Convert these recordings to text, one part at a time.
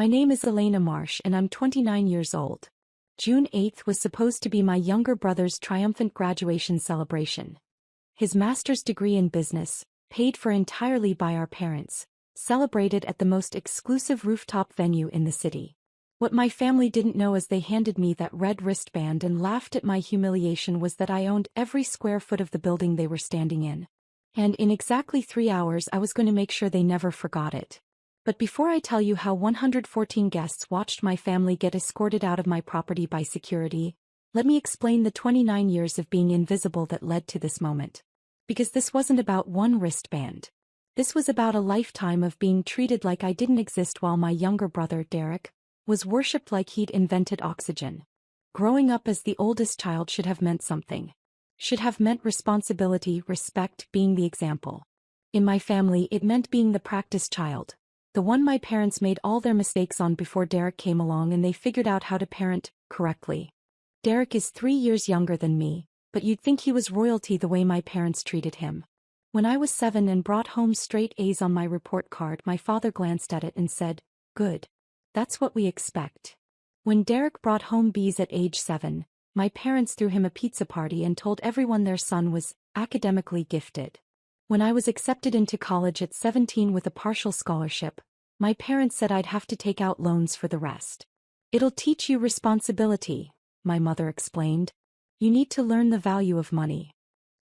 My name is Elena Marsh and I'm 29 years old. June 8th was supposed to be my younger brother's triumphant graduation celebration. His master's degree in business, paid for entirely by our parents, celebrated at the most exclusive rooftop venue in the city. What my family didn't know as they handed me that red wristband and laughed at my humiliation was that I owned every square foot of the building they were standing in. And in exactly 3 hours I was going to make sure they never forgot it. But before I tell you how 114 guests watched my family get escorted out of my property by security, let me explain the 29 years of being invisible that led to this moment. Because this wasn't about one wristband. This was about a lifetime of being treated like I didn't exist while my younger brother, Derek, was worshipped like he'd invented oxygen. Growing up as the oldest child should have meant something. Should have meant responsibility, respect, being the example. In my family it meant being the practice child. The one my parents made all their mistakes on before Derek came along and they figured out how to parent correctly. Derek is 3 years younger than me, but you'd think he was royalty the way my parents treated him. When I was 7 and brought home straight A's on my report card, my father glanced at it and said, "Good. That's what we expect." When Derek brought home B's at age 7, my parents threw him a pizza party and told everyone their son was academically gifted. When I was accepted into college at 17 with a partial scholarship, my parents said I'd have to take out loans for the rest. "It'll teach you responsibility," my mother explained. "You need to learn the value of money."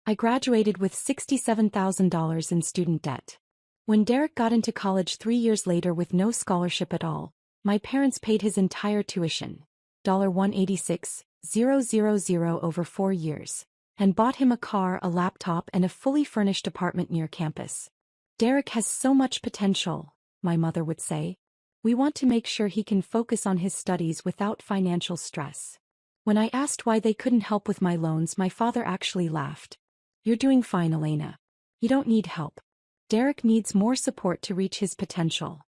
I graduated with $67,000 in student debt. When Derek got into college 3 years later with no scholarship at all, my parents paid his entire tuition, $186,000 over 4 years. And bought him a car, a laptop, and a fully furnished apartment near campus. "Derek has so much potential," my mother would say. "We want to make sure he can focus on his studies without financial stress." When I asked why they couldn't help with my loans, my father actually laughed. "You're doing fine, Elena. You don't need help. Derek needs more support to reach his potential."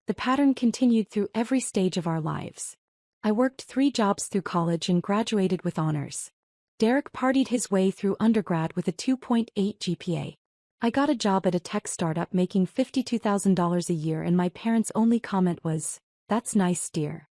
The pattern continued through every stage of our lives. I worked 3 jobs through college and graduated with honors. Derek partied his way through undergrad with a 2.8 GPA. I got a job at a tech startup making $52,000 a year and my parents' only comment was, "That's nice, dear."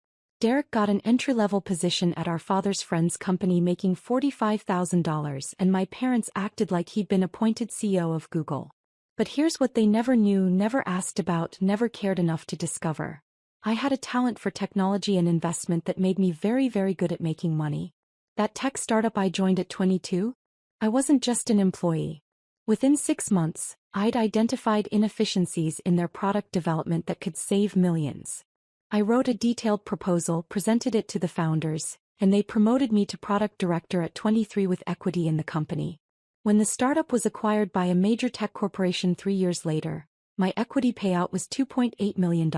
Derek got an entry-level position at our father's friend's company making $45,000 and my parents acted like he'd been appointed CEO of Google. But here's what they never knew, never asked about, never cared enough to discover. I had a talent for technology and investment that made me very, very good at making money. That tech startup I joined at 22? I wasn't just an employee. Within 6 months, I'd identified inefficiencies in their product development that could save millions. I wrote a detailed proposal, presented it to the founders, and they promoted me to product director at 23 with equity in the company. When the startup was acquired by a major tech corporation 3 years later, my equity payout was $2.8 million.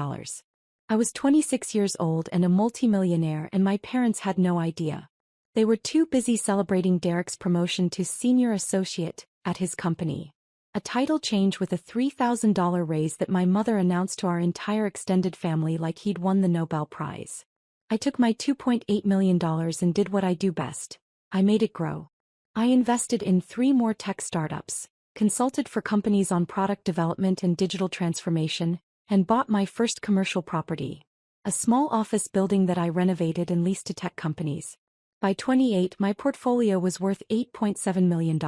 I was 26 years old and a multimillionaire, and my parents had no idea. They were too busy celebrating Derek's promotion to senior associate at his company. A title change with a $3,000 raise that my mother announced to our entire extended family like he'd won the Nobel Prize. I took my $2.8 million and did what I do best. I made it grow. I invested in 3 more tech startups, consulted for companies on product development and digital transformation, and bought my first commercial property, a small office building that I renovated and leased to tech companies. By 28, my portfolio was worth $8.7 million.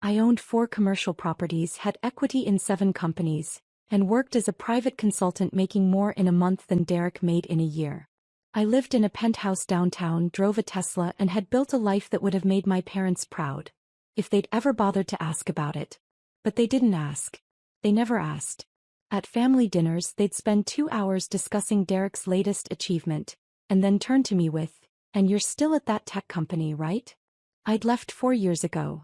I owned 4 commercial properties, had equity in 7 companies, and worked as a private consultant making more in a month than Derek made in a year. I lived in a penthouse downtown, drove a Tesla, and had built a life that would have made my parents proud, if they'd ever bothered to ask about it. But they didn't ask. They never asked. At family dinners, they'd spend 2 hours discussing Derek's latest achievement, and then turn to me with, "And you're still at that tech company, right?" I'd left 4 years ago.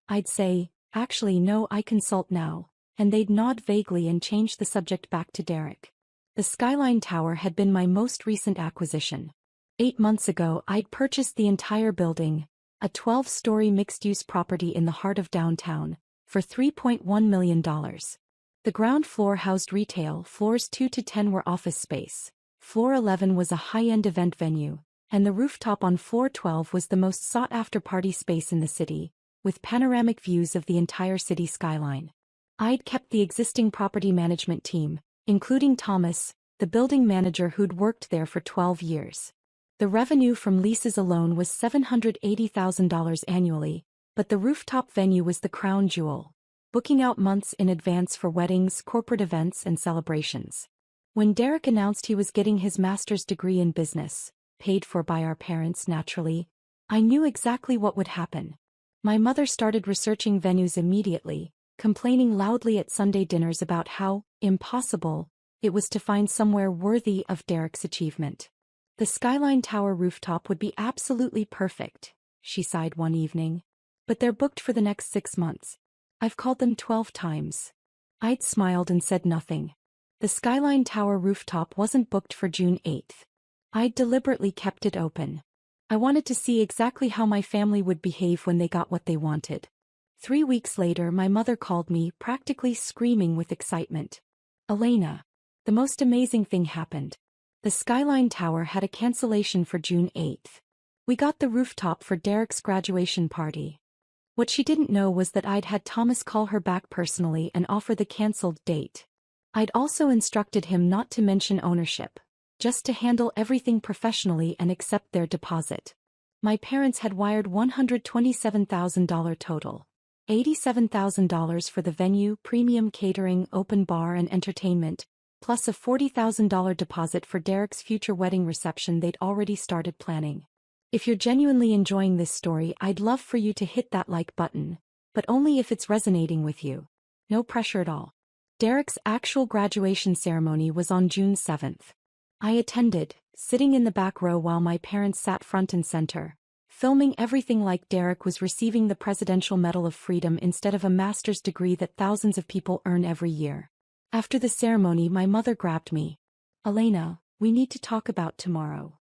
I'd say, "Actually no, I consult now," and they'd nod vaguely and change the subject back to Derek. The Skyline Tower had been my most recent acquisition. 8 months ago I'd purchased the entire building, a 12-story mixed-use property in the heart of downtown, for $3.1 million. The ground floor housed retail, floors 2 to 10 were office space, floor 11 was a high-end event venue, and the rooftop on floor 12 was the most sought-after party space in the city, with panoramic views of the entire city skyline. I'd kept the existing property management team, including Thomas, the building manager who'd worked there for 12 years. The revenue from leases alone was $780,000 annually, but the rooftop venue was the crown jewel, booking out months in advance for weddings, corporate events, and celebrations. When Derek announced he was getting his master's degree in business, paid for by our parents naturally, I knew exactly what would happen. My mother started researching venues immediately, complaining loudly at Sunday dinners about how impossible it was to find somewhere worthy of Derek's achievement. The Skyline Tower rooftop would be absolutely perfect, she sighed one evening. But they're booked for the next 6 months. I've called them 12 times. I'd smiled and said nothing. The Skyline Tower rooftop wasn't booked for June 8th. I'd deliberately kept it open. I wanted to see exactly how my family would behave when they got what they wanted. 3 weeks later, my mother called me, practically screaming with excitement. Elena, the most amazing thing happened. The Skyline Tower had a cancellation for June 8th. We got the rooftop for Derek's graduation party. What she didn't know was that I'd had Thomas call her back personally and offer the cancelled date. I'd also instructed him not to mention ownership, just to handle everything professionally and accept their deposit. My parents had wired $127,000 total. $87,000 for the venue, premium catering, open bar and entertainment, plus a $40,000 deposit for Derek's future wedding reception they'd already started planning. If you're genuinely enjoying this story, I'd love for you to hit that like button, but only if it's resonating with you. No pressure at all. Derek's actual graduation ceremony was on June 7th. I attended, sitting in the back row while my parents sat front and center, filming everything like Derek was receiving the Presidential Medal of Freedom instead of a master's degree that thousands of people earn every year. After the ceremony, my mother grabbed me. Elena, we need to talk about tomorrow.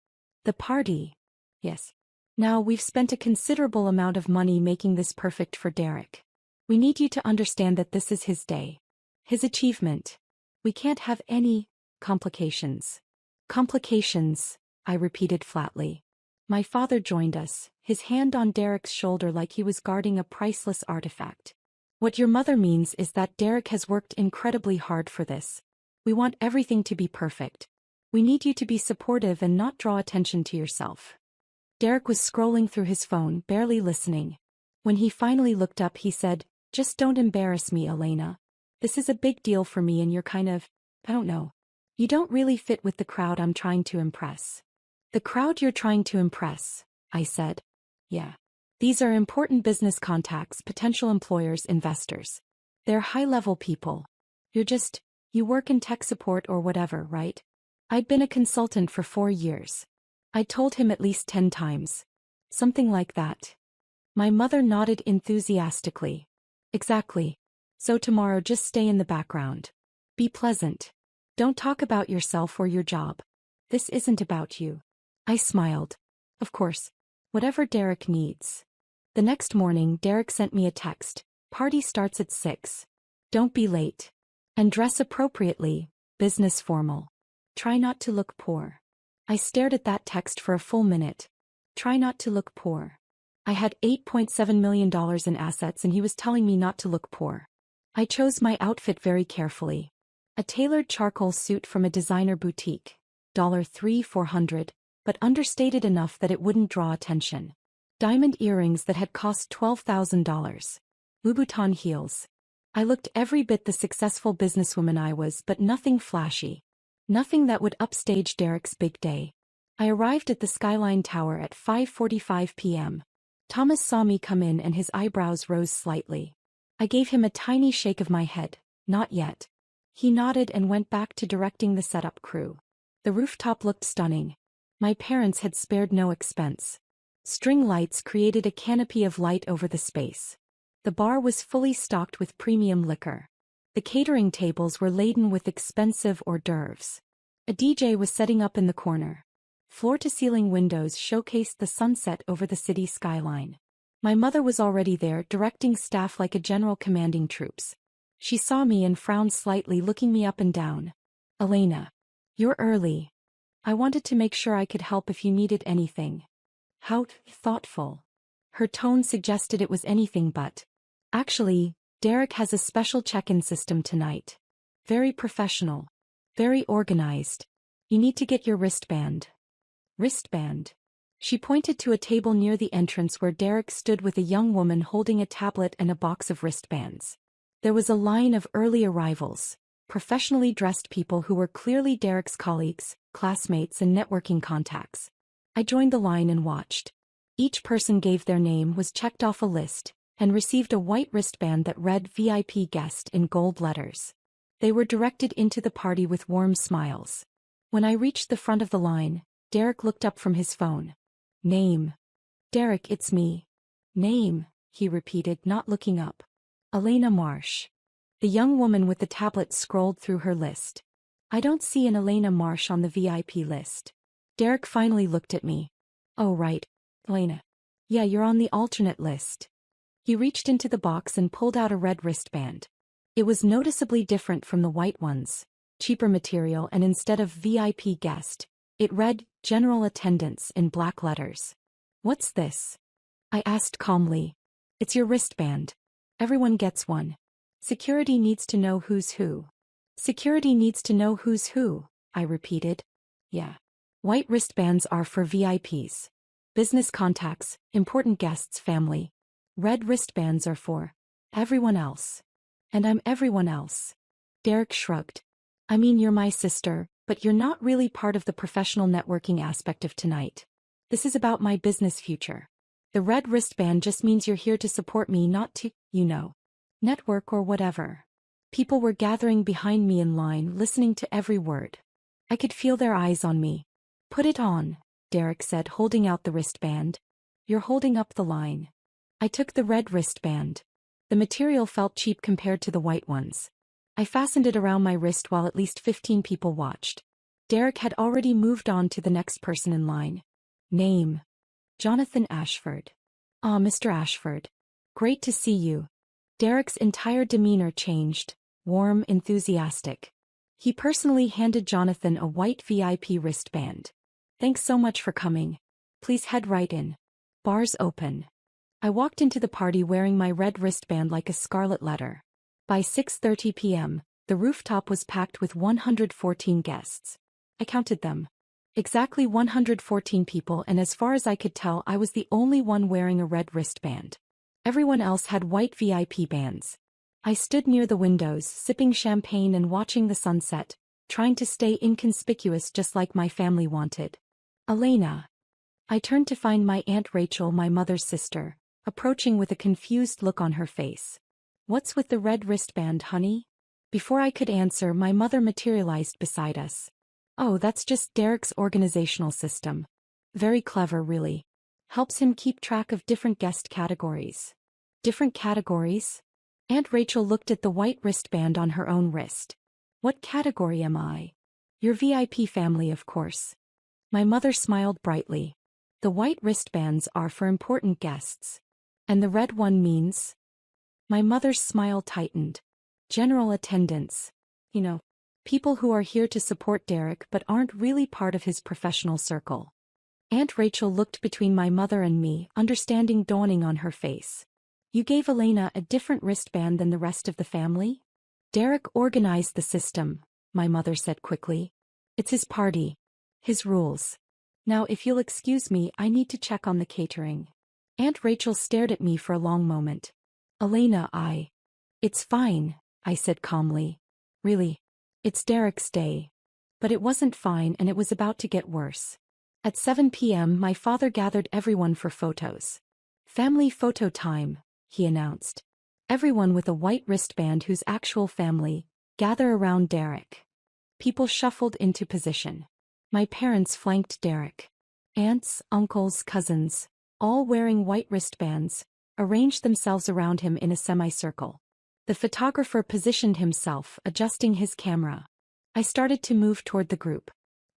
The party. Yes. Now we've spent a considerable amount of money making this perfect for Derek. We need you to understand that this is his day. His achievement. We can't have any complications. Complications, I repeated flatly. My father joined us, his hand on Derek's shoulder like he was guarding a priceless artifact. What your mother means is that Derek has worked incredibly hard for this. We want everything to be perfect. We need you to be supportive and not draw attention to yourself. Derek was scrolling through his phone, barely listening. When he finally looked up, he said, "Just don't embarrass me, Elena. This is a big deal for me and you're kind of, I don't know. You don't really fit with the crowd I'm trying to impress." "The crowd you're trying to impress," I said. "Yeah. These are important business contacts, potential employers, investors. They're high-level people. You work in tech support or whatever, right?" I'd been a consultant for 4 years. I told him at least 10 times. Something like that. My mother nodded enthusiastically. "Exactly. So tomorrow just stay in the background. Be pleasant. Don't talk about yourself or your job. This isn't about you." I smiled. Of course. Whatever Derek needs. The next morning, Derek sent me a text. "Party starts at 6. Don't be late. And dress appropriately, business formal. Try not to look poor." I stared at that text for a full minute. Try not to look poor. I had $8.7 million in assets and he was telling me not to look poor. I chose my outfit very carefully. A tailored charcoal suit from a designer boutique. $3,400, but understated enough that it wouldn't draw attention. Diamond earrings that had cost $12,000. Louboutin heels. I looked every bit the successful businesswoman I was, but nothing flashy. Nothing that would upstage Derek's big day. I arrived at the Skyline Tower at 5:45 p.m. Thomas saw me come in and his eyebrows rose slightly. I gave him a tiny shake of my head. "Not yet." He nodded and went back to directing the setup crew. The rooftop looked stunning. My parents had spared no expense. String lights created a canopy of light over the space. The bar was fully stocked with premium liquor. The catering tables were laden with expensive hors d'oeuvres. A DJ was setting up in the corner. Floor-to-ceiling windows showcased the sunset over the city skyline. My mother was already there, directing staff like a general commanding troops. She saw me and frowned slightly, looking me up and down. "Elena, you're early. I wanted to make sure I could help if you needed anything." How thoughtful. Her tone suggested it was anything but. "Actually, Derek has a special check-in system tonight. Very professional. Very organized. You need to get your wristband. Wristband. She pointed to a table near the entrance where Derek stood with a young woman holding a tablet and a box of wristbands. There was a line of early arrivals, professionally dressed people who were clearly Derek's colleagues, classmates, and networking contacts. I joined the line and watched. Each person gave their name, was checked off a list, and received a white wristband that read VIP guest in gold letters. They were directed into the party with warm smiles. When I reached the front of the line, Derek looked up from his phone. Name. Derek, it's me. Name, he repeated, not looking up. Elena Marsh. The young woman with the tablet scrolled through her list. I don't see an Elena Marsh on the VIP list. Derek finally looked at me. Oh right, Elena. Yeah, you're on the alternate list. He reached into the box and pulled out a red wristband. It was noticeably different from the white ones, cheaper material, and instead of VIP guest, it read General Attendance in black letters. What's this? I asked calmly. It's your wristband. Everyone gets one. Security needs to know who's who. Security needs to know who's who, I repeated. Yeah. White wristbands are for VIPs. Business contacts, important guests, family. Red wristbands are for everyone else. And I'm everyone else. Derek shrugged. I mean, you're my sister, but you're not really part of the professional networking aspect of tonight. This is about my business future. The red wristband just means you're here to support me, not to, network or whatever. People were gathering behind me in line, listening to every word. I could feel their eyes on me. Put it on, Derek said, holding out the wristband. You're holding up the line. I took the red wristband. The material felt cheap compared to the white ones. I fastened it around my wrist while at least 15 people watched. Derek had already moved on to the next person in line. Name. Jonathan Ashford. Ah, Mr. Ashford. Great to see you. Derek's entire demeanor changed, warm, enthusiastic. He personally handed Jonathan a white VIP wristband. Thanks so much for coming. Please head right in. Bars open. I walked into the party wearing my red wristband like a scarlet letter. By 6:30 p.m., the rooftop was packed with 114 guests. I counted them. Exactly 114 people, and as far as I could tell, I was the only one wearing a red wristband. Everyone else had white VIP bands. I stood near the windows, sipping champagne and watching the sunset, trying to stay inconspicuous just like my family wanted. Elena. I turned to find my Aunt Rachel, my mother's sister, approaching with a confused look on her face. What's with the red wristband, honey? Before I could answer, my mother materialized beside us. Oh, that's just Derek's organizational system. Very clever, really. Helps him keep track of different guest categories. Different categories? Aunt Rachel looked at the white wristband on her own wrist. What category am I? Your VIP family, of course. My mother smiled brightly. The white wristbands are for important guests. And the red one means? My mother's smile tightened. General attendance. People who are here to support Derek but aren't really part of his professional circle. Aunt Rachel looked between my mother and me, understanding dawning on her face. You gave Elena a different wristband than the rest of the family? Derek organized the system, my mother said quickly. It's his party. His rules. Now if you'll excuse me, I need to check on the catering. Aunt Rachel stared at me for a long moment. Elena, It's fine, I said calmly. Really. It's Derek's day. But it wasn't fine, and it was about to get worse. At 7 p.m. my father gathered everyone for photos. Family photo time, he announced. Everyone with a white wristband whose actual family, gather around Derek. People shuffled into position. My parents flanked Derek. Aunts, uncles, cousins, all wearing white wristbands, arranged themselves around him in a semicircle. The photographer positioned himself, adjusting his camera. I started to move toward the group.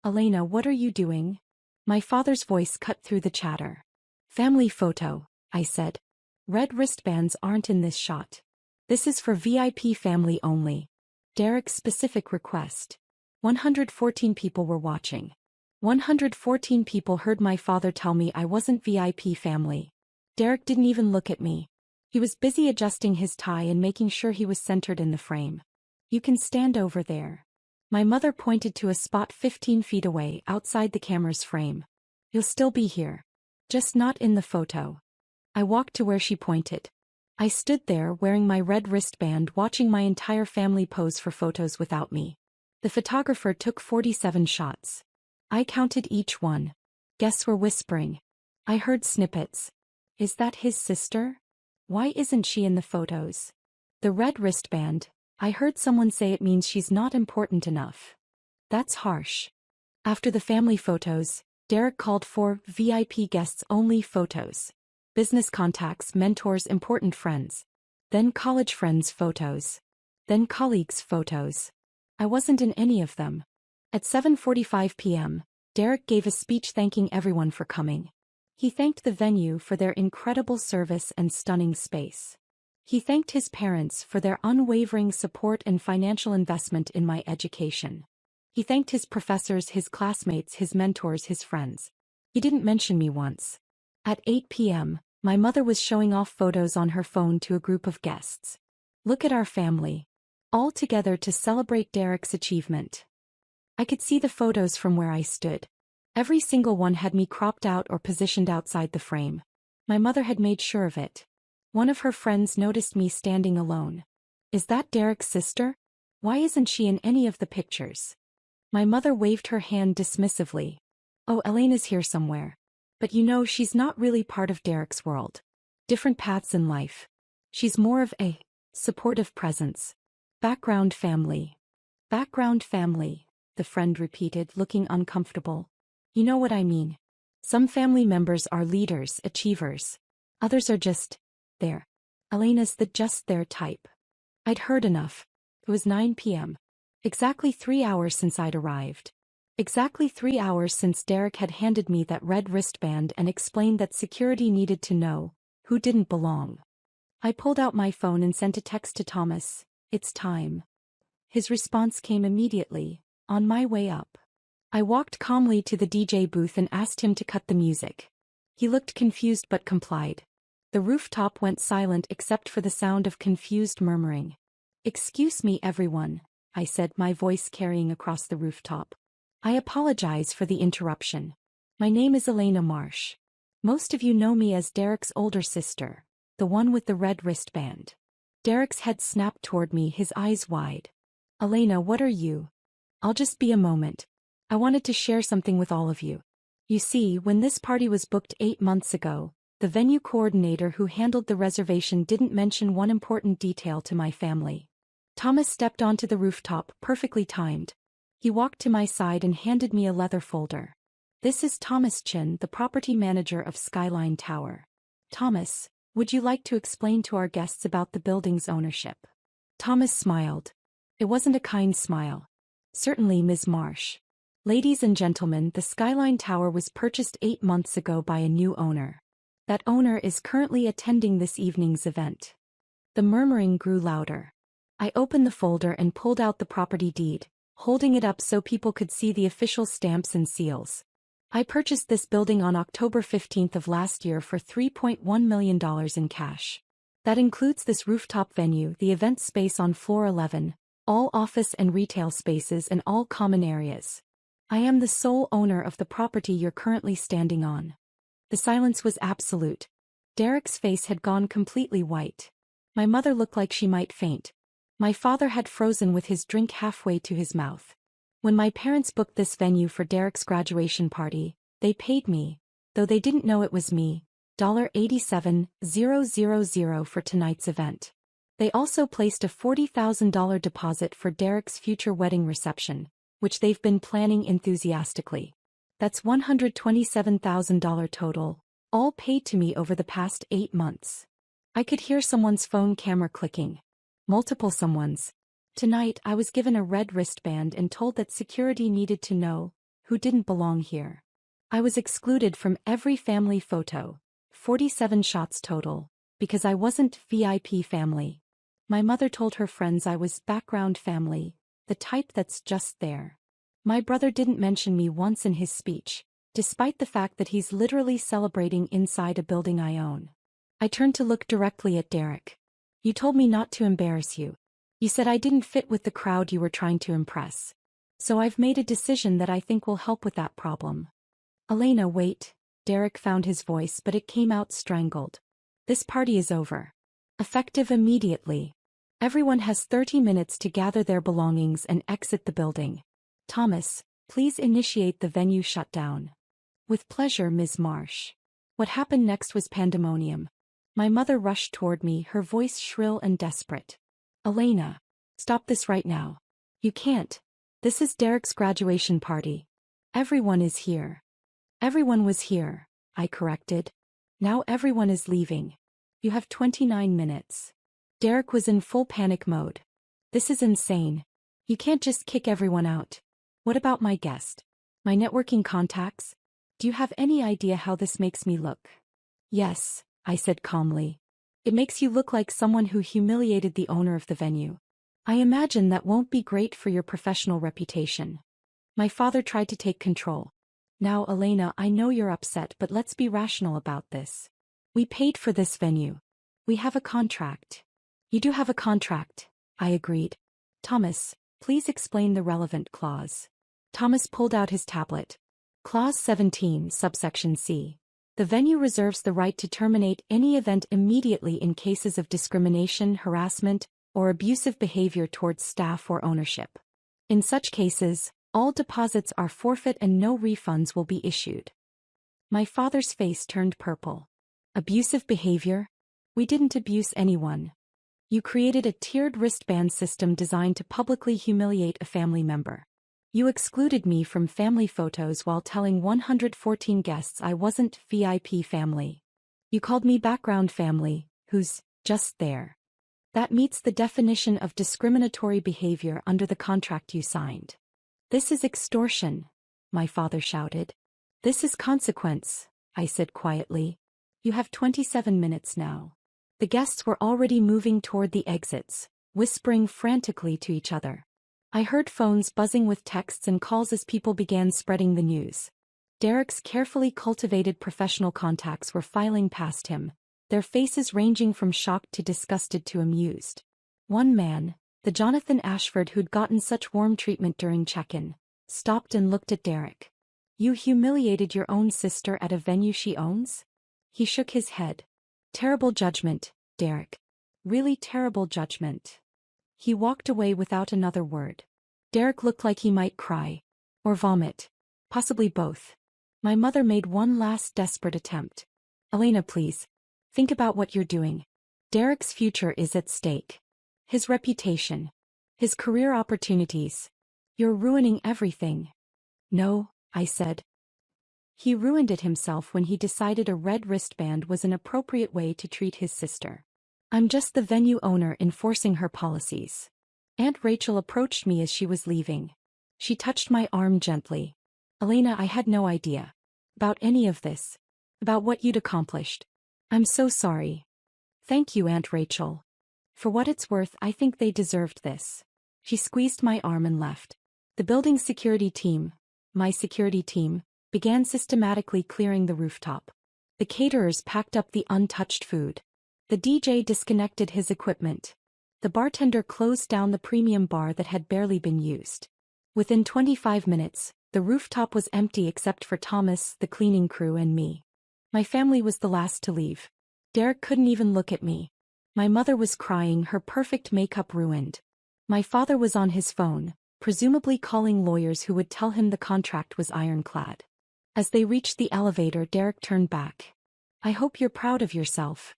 Elena, what are you doing? My father's voice cut through the chatter. Family photo, I said. Red wristbands aren't in this shot. This is for VIP family only. Derek's specific request. 114 people were watching. 114 people heard my father tell me I wasn't VIP family. Derek didn't even look at me. He was busy adjusting his tie and making sure he was centered in the frame. You can stand over there. My mother pointed to a spot 15 feet away outside the camera's frame. You'll still be here. Just not in the photo. I walked to where she pointed. I stood there wearing my red wristband watching my entire family pose for photos without me. The photographer took 47 shots. I counted each one. Guests were whispering. I heard snippets. Is that his sister? Why isn't she in the photos? The red wristband. I heard someone say it means she's not important enough. That's harsh. After the family photos, Derek called for VIP guests only photos. Business contacts, mentors, important friends. Then college friends photos. Then colleagues photos. I wasn't in any of them. At 7:45 p.m., Derek gave a speech thanking everyone for coming. He thanked the venue for their incredible service and stunning space. He thanked his parents for their unwavering support and financial investment in my education. He thanked his professors, his classmates, his mentors, his friends. He didn't mention me once. At 8 p.m., my mother was showing off photos on her phone to a group of guests. Look at our family. All together to celebrate Derek's achievement. I could see the photos from where I stood. Every single one had me cropped out or positioned outside the frame. My mother had made sure of it. One of her friends noticed me standing alone. Is that Derek's sister? Why isn't she in any of the pictures? My mother waved her hand dismissively. Oh, Elena's here somewhere. But you know she's not really part of Derek's world. Different paths in life. She's more of a supportive presence. Background family. Background family, the friend repeated, looking uncomfortable. You know what I mean. Some family members are leaders, achievers. Others are just there. Elena's the just there type. I'd heard enough. It was 9 p.m. Exactly 3 hours since I'd arrived. Exactly 3 hours since Derek had handed me that red wristband and explained that security needed to know who didn't belong. I pulled out my phone and sent a text to Thomas. It's time. His response came immediately. On my way up. I walked calmly to the DJ booth and asked him to cut the music. He looked confused but complied. The rooftop went silent except for the sound of confused murmuring. Excuse me, everyone, I said, my voice carrying across the rooftop. I apologize for the interruption. My name is Elena Marsh. Most of you know me as Derek's older sister, the one with the red wristband. Derek's head snapped toward me, his eyes wide. Elena, what are you? I'll just be a moment. I wanted to share something with all of you. You see, when this party was booked 8 months ago, the venue coordinator who handled the reservation didn't mention one important detail to my family. Thomas stepped onto the rooftop, perfectly timed. He walked to my side and handed me a leather folder. This is Thomas Chin, the property manager of Skyline Tower. Thomas, would you like to explain to our guests about the building's ownership? Thomas smiled. It wasn't a kind smile. Certainly, Ms. Marsh. Ladies and gentlemen, the Skyline Tower was purchased 8 months ago by a new owner. That owner is currently attending this evening's event. The murmuring grew louder. I opened the folder and pulled out the property deed, holding it up so people could see the official stamps and seals. I purchased this building on October 15th of last year for $3.1 million in cash. That includes this rooftop venue, the event space on floor 11, all office and retail spaces and all common areas. I am the sole owner of the property you're currently standing on. The silence was absolute. Derek's face had gone completely white. My mother looked like she might faint. My father had frozen with his drink halfway to his mouth. When my parents booked this venue for Derek's graduation party, they paid me, though they didn't know it was me, $87,000 for tonight's event. They also placed a $40,000 deposit for Derek's future wedding reception, which they've been planning enthusiastically. That's $127,000 total, all paid to me over the past 8 months. I could hear someone's phone camera clicking. Multiple someone's. Tonight I was given a red wristband and told that security needed to know who didn't belong here. I was excluded from every family photo, 47 shots total, because I wasn't VIP family. My mother told her friends I was background family, the type that's just there. My brother didn't mention me once in his speech, despite the fact that he's literally celebrating inside a building I own. I turned to look directly at Derek. You told me not to embarrass you. You said I didn't fit with the crowd you were trying to impress. So I've made a decision that I think will help with that problem. Elena, wait. Derek found his voice, but it came out strangled. This party is over. Effective immediately. Everyone has 30 minutes to gather their belongings and exit the building. Thomas, please initiate the venue shutdown. With pleasure, Ms. Marsh. What happened next was pandemonium. My mother rushed toward me, her voice shrill and desperate. Elena, stop this right now. You can't. This is Derek's graduation party. Everyone is here. Everyone was here, I corrected. Now everyone is leaving. You have 29 minutes. Derek was in full panic mode. This is insane. You can't just kick everyone out. What about my guest? My networking contacts? Do you have any idea how this makes me look? Yes, I said calmly. It makes you look like someone who humiliated the owner of the venue. I imagine that won't be great for your professional reputation. My father tried to take control. Now, Elena, I know you're upset, but let's be rational about this. We paid for this venue. We have a contract. You do have a contract, I agreed. Thomas, please explain the relevant clause. Thomas pulled out his tablet. Clause 17, subsection C. The venue reserves the right to terminate any event immediately in cases of discrimination, harassment, or abusive behavior towards staff or ownership. In such cases, all deposits are forfeit and no refunds will be issued. My father's face turned purple. Abusive behavior? We didn't abuse anyone. You created a tiered wristband system designed to publicly humiliate a family member. You excluded me from family photos while telling 114 guests I wasn't VIP family. You called me background family, who's just there. That meets the definition of discriminatory behavior under the contract you signed. This is extortion, my father shouted. This is consequence, I said quietly. You have 27 minutes now. The guests were already moving toward the exits, whispering frantically to each other. I heard phones buzzing with texts and calls as people began spreading the news. Derek's carefully cultivated professional contacts were filing past him, their faces ranging from shocked to disgusted to amused. One man, the Jonathan Ashford who'd gotten such warm treatment during check-in, stopped and looked at Derek. You humiliated your own sister at a venue she owns? He shook his head. Terrible judgment, Derek. Really terrible judgment. He walked away without another word. Derek looked like he might cry. Or vomit. Possibly both. My mother made one last desperate attempt. Elena, please. Think about what you're doing. Derek's future is at stake. His reputation. His career opportunities. You're ruining everything. No, I said. He ruined it himself when he decided a red wristband was an appropriate way to treat his sister. I'm just the venue owner enforcing her policies. Aunt Rachel approached me as she was leaving. She touched my arm gently. Elena, I had no idea about any of this. About what you'd accomplished. I'm so sorry. Thank you, Aunt Rachel. For what it's worth, I think they deserved this. She squeezed my arm and left. The building's security team, my security team, began systematically clearing the rooftop. The caterers packed up the untouched food. The DJ disconnected his equipment. The bartender closed down the premium bar that had barely been used. Within 25 minutes, the rooftop was empty except for Thomas, the cleaning crew, and me. My family was the last to leave. Derek couldn't even look at me. My mother was crying, her perfect makeup ruined. My father was on his phone, presumably calling lawyers who would tell him the contract was ironclad. As they reached the elevator, Derek turned back. I hope you're proud of yourself.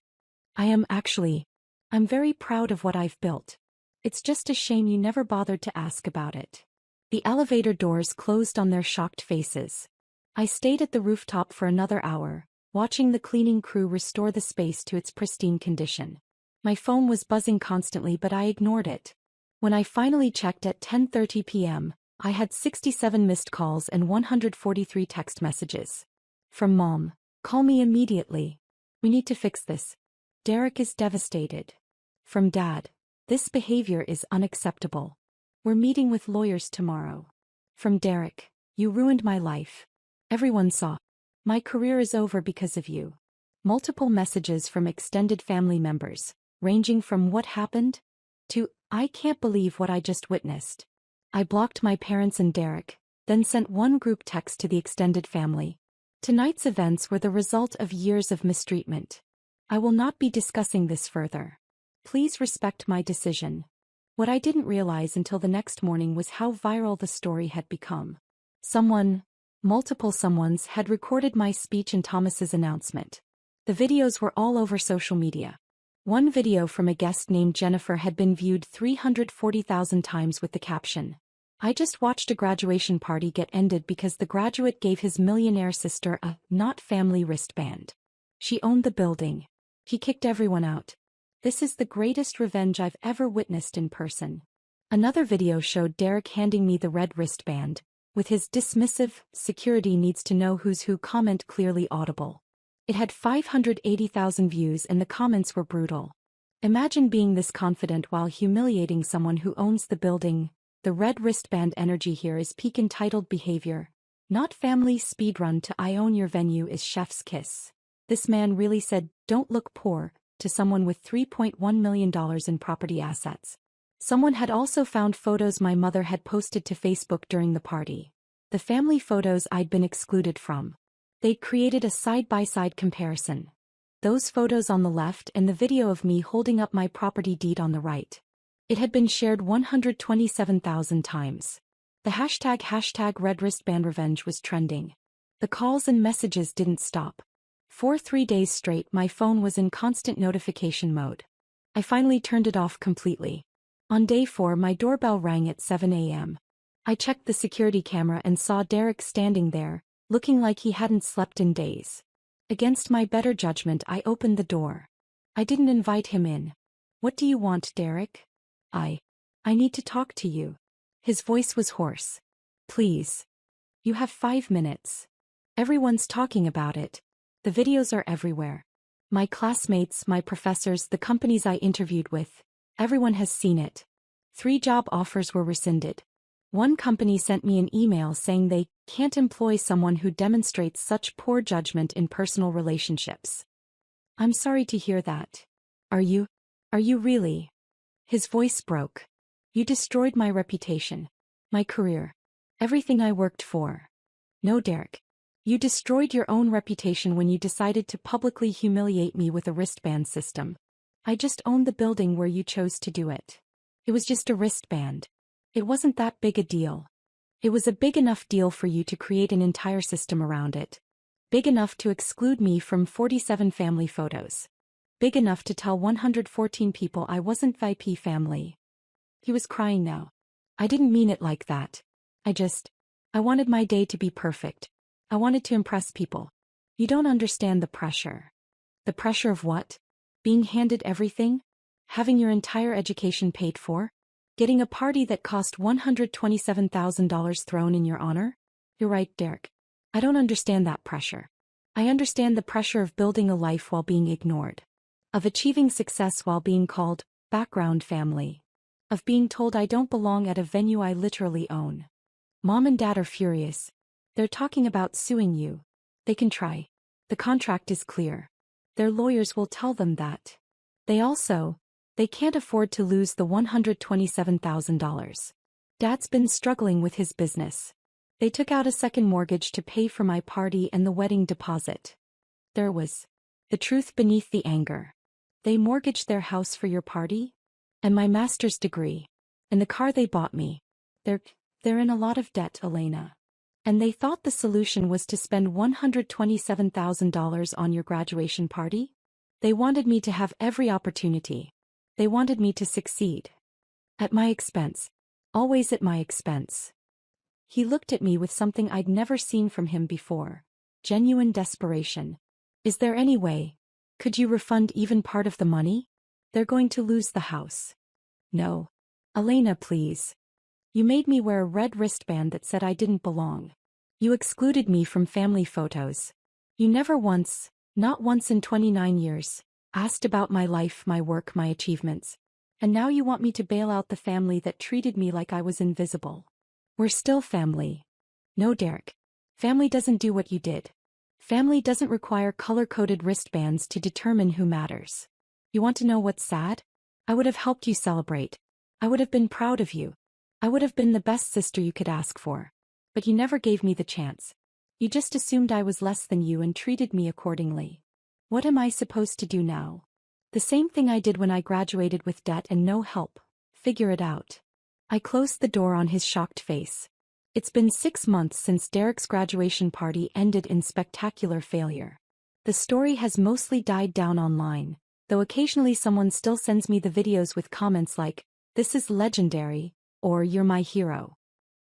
I am actually. I'm very proud of what I've built. It's just a shame you never bothered to ask about it. The elevator doors closed on their shocked faces. I stayed at the rooftop for another hour, watching the cleaning crew restore the space to its pristine condition. My phone was buzzing constantly, but I ignored it. When I finally checked at 10:30 p.m., I had 67 missed calls and 143 text messages. From Mom, call me immediately. We need to fix this. Derek is devastated. From Dad, this behavior is unacceptable. We're meeting with lawyers tomorrow. From Derek, you ruined my life. Everyone saw. My career is over because of you. Multiple messages from extended family members, ranging from what happened to I can't believe what I just witnessed. I blocked my parents and Derek, then sent one group text to the extended family. Tonight's events were the result of years of mistreatment. I will not be discussing this further. Please respect my decision. What I didn't realize until the next morning was how viral the story had become. Multiple someones had recorded my speech and Thomas's announcement. The videos were all over social media. One video from a guest named Jennifer had been viewed 340,000 times with the caption, "I just watched a graduation party get ended because the graduate gave his millionaire sister a not family wristband. She owned the building. He kicked everyone out. This is the greatest revenge I've ever witnessed in person." Another video showed Derek handing me the red wristband, with his dismissive, "security needs to know who's who" comment clearly audible. It had 580,000 views and the comments were brutal. Imagine being this confident while humiliating someone who owns the building. The red wristband energy here is peak entitled behavior. Not family speedrun to "I own your venue" is chef's kiss. This man really said, "Don't look poor," to someone with $3.1 million in property assets. Someone had also found photos my mother had posted to Facebook during the party. The family photos I'd been excluded from. They'd created a side-by-side comparison. Those photos on the left and the video of me holding up my property deed on the right. It had been shared 127,000 times. The hashtag red wristband revenge was trending. The calls and messages didn't stop. For 3 days straight my phone was in constant notification mode. I finally turned it off completely. On day 4 my doorbell rang at 7 a.m. I checked the security camera and saw Derek standing there, looking like he hadn't slept in days. Against my better judgment I opened the door. I didn't invite him in. "What do you want, Derek?" I need to talk to you." His voice was hoarse. "Please. You have 5 minutes. Everyone's talking about it. The videos are everywhere. My classmates, my professors, the companies I interviewed with. Everyone has seen it. 3 job offers were rescinded. One company sent me an email saying they can't employ someone who demonstrates such poor judgment in personal relationships." "I'm sorry to hear that. Are you really?" His voice broke. "You destroyed my reputation. My career. Everything I worked for." "No, Derek. You destroyed your own reputation when you decided to publicly humiliate me with a wristband system. I just owned the building where you chose to do it. It was just a wristband. It wasn't that big a deal. It was a big enough deal for you to create an entire system around it. Big enough to exclude me from 47 family photos. Big enough to tell 114 people I wasn't VIP family." He was crying now. "I didn't mean it like that. I wanted my day to be perfect. I wanted to impress people. You don't understand the pressure." "The pressure of what? Being handed everything? Having your entire education paid for? Getting a party that cost $127,000 thrown in your honor?" "You're right, Derek. I don't understand that pressure. I understand the pressure of building a life while being ignored. Of achieving success while being called background family. Of being told I don't belong at a venue I literally own. Mom and Dad are furious. They're talking about suing you. They can try. The contract is clear. Their lawyers will tell them that. They can't afford to lose the $127,000. Dad's been struggling with his business. They took out a second mortgage to pay for my party and the wedding deposit." There was the truth beneath the anger. "They mortgaged their house for your party? And my master's degree? And the car they bought me? They're in a lot of debt, Elena. And they thought the solution was to spend $127,000 on your graduation party? They wanted me to have every opportunity. They wanted me to succeed. At my expense. Always at my expense." He looked at me with something I'd never seen from him before. Genuine desperation. "Is there any way? Could you refund even part of the money? They're going to lose the house." "No. Elena, please. You made me wear a red wristband that said I didn't belong. You excluded me from family photos. You never once, not once in 29 years, asked about my life, my work, my achievements. And now you want me to bail out the family that treated me like I was invisible. We're still family." "No, Derek. Family doesn't do what you did. Family doesn't require color-coded wristbands to determine who matters. You want to know what's sad? I would have helped you celebrate. I would have been proud of you. I would have been the best sister you could ask for. But you never gave me the chance. You just assumed I was less than you and treated me accordingly. What am I supposed to do now? The same thing I did when I graduated with debt and no help. Figure it out. I closed the door on his shocked face. It's been 6 months since Derek's graduation party ended in spectacular failure. The story has mostly died down online, though occasionally someone still sends me the videos with comments like, "This is legendary," or "You're my hero."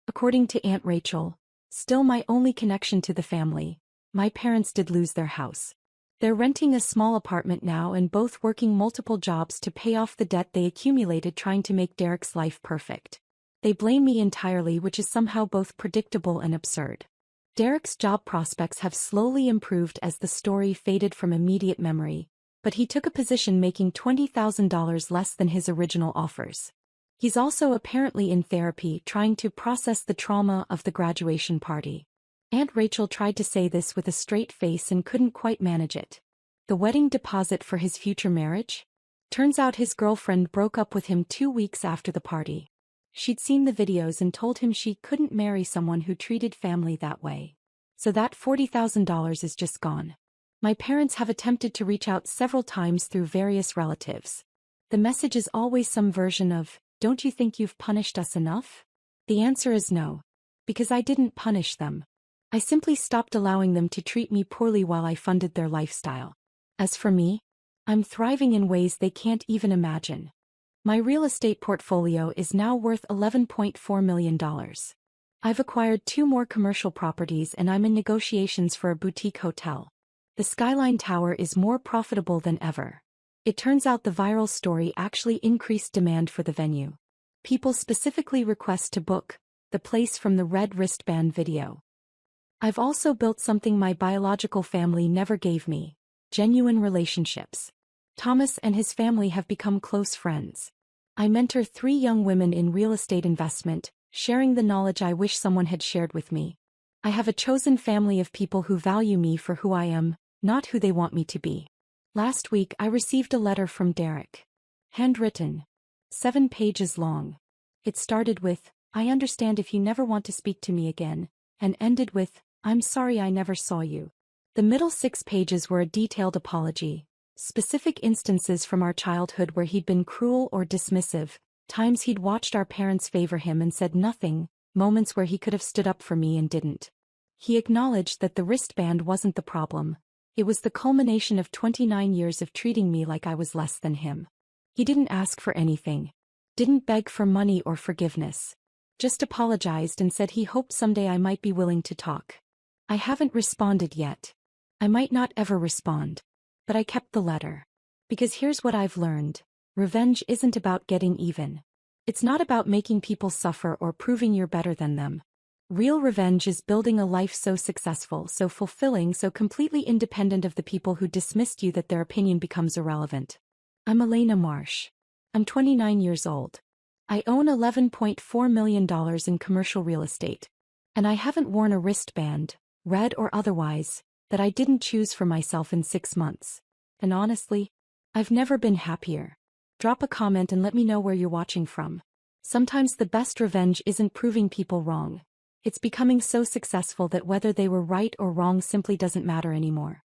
According to Aunt Rachel, still my only connection to the family, my parents did lose their house. They're renting a small apartment now and both working multiple jobs to pay off the debt they accumulated trying to make Derek's life perfect. They blame me entirely, which is somehow both predictable and absurd. Derek's job prospects have slowly improved as the story faded from immediate memory, but he took a position making $20,000 less than his original offers. He's also apparently in therapy trying to process the trauma of the graduation party. Aunt Rachel tried to say this with a straight face and couldn't quite manage it. The wedding deposit for his future marriage? Turns out his girlfriend broke up with him 2 weeks after the party. She'd seen the videos and told him she couldn't marry someone who treated family that way. So that $40,000 is just gone. My parents have attempted to reach out several times through various relatives. The message is always some version of, "Don't you think you've punished us enough?" The answer is no. Because I didn't punish them. I simply stopped allowing them to treat me poorly while I funded their lifestyle. As for me, I'm thriving in ways they can't even imagine. My real estate portfolio is now worth $11.4 million. I've acquired 2 more commercial properties and I'm in negotiations for a boutique hotel. The Skyline Tower is more profitable than ever. It turns out the viral story actually increased demand for the venue. People specifically request to book the place from the red wristband video. I've also built something my biological family never gave me: genuine relationships. Thomas and his family have become close friends. I mentor 3 young women in real estate investment, sharing the knowledge I wish someone had shared with me. I have a chosen family of people who value me for who I am, not who they want me to be. Last week I received a letter from Derek. Handwritten. 7 pages long. It started with, "I understand if you never want to speak to me again," and ended with, "I'm sorry I never saw you." The middle 6 pages were a detailed apology. Specific instances from our childhood where he'd been cruel or dismissive, times he'd watched our parents favor him and said nothing, moments where he could have stood up for me and didn't. He acknowledged that the wristband wasn't the problem. It was the culmination of 29 years of treating me like I was less than him. He didn't ask for anything. Didn't beg for money or forgiveness. Just apologized and said he hoped someday I might be willing to talk. I haven't responded yet. I might not ever respond. But I kept the letter. Because here's what I've learned. Revenge isn't about getting even. It's not about making people suffer or proving you're better than them. Real revenge is building a life so successful, so fulfilling, so completely independent of the people who dismissed you that their opinion becomes irrelevant. I'm Elena Marsh. I'm 29 years old. I own $11.4 million in commercial real estate. And I haven't worn a wristband, red or otherwise, that I didn't choose for myself in 6 months. And honestly, I've never been happier. Drop a comment and let me know where you're watching from. Sometimes the best revenge isn't proving people wrong. It's becoming so successful that whether they were right or wrong simply doesn't matter anymore.